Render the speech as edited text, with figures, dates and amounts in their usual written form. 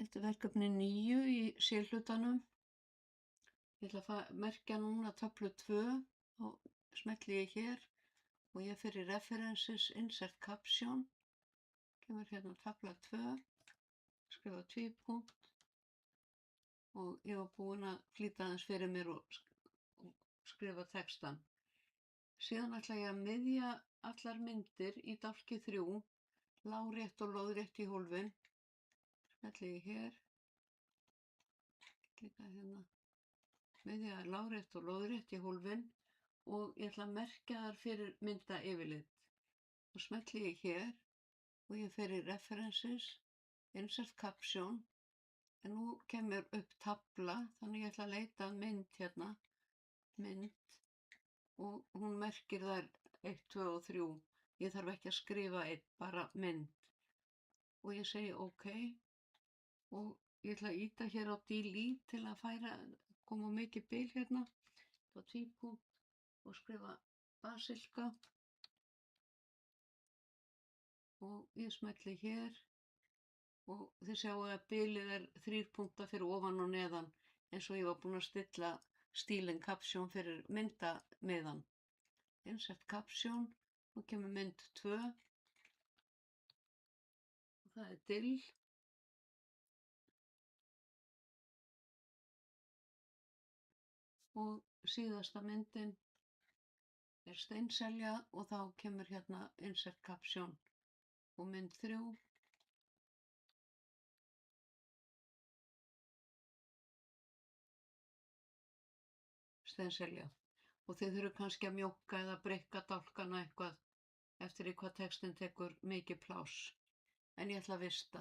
Þetta er verkefni 9 í C-hlutanum. Ég ætla að merkja núna töflu 2 og smelli ég hér og ég fer í References, Insert Caption, kemur hérna töfla 2, skrifa tvípunkt og ég var búin að flýta aðeins fyrir mér og skrifa textan. Síðan ætla ég að miðja allar myndir í dálki 3, lárétt og lóðrétt í hólfin. Smelli ég hér, klika hérna, miðja lárétt og lóðrétt í hólfin og ég ætla að merkja þar fyrir mynda yfirlit. Svo smelli ég hér og ég fer í References, Insert Caption, en nú kemur upp tafla, þannig ég ætla að leita að mynd hérna, mynd, og hún merkir þær 1, 2 og 3. Ég þarf ekki að skrifa einn, bara mynd. Og ég segi OK og ég ætla að ýta hér á Delete til að koma mikið bil hérna. Þá tvípunkt og skrifa Basilka og ég smelli hér og þið sjáu að bilið er 3 punktar fyrir ofan og neðan eins og ég var búin að stilla stílinn Caption fyrir myndamiðan. Insert Caption, nú kemur mynd 2 og það er dill. Og síðasta myndin er steinselja og þá kemur hérna Insert Caption og mynd 3. Steinselja. Og þið þurfum kannski að mjókka eða breikka dálkana eitthvað eftir í hvað textin tekur mikið pláss. En ég ætla að vista.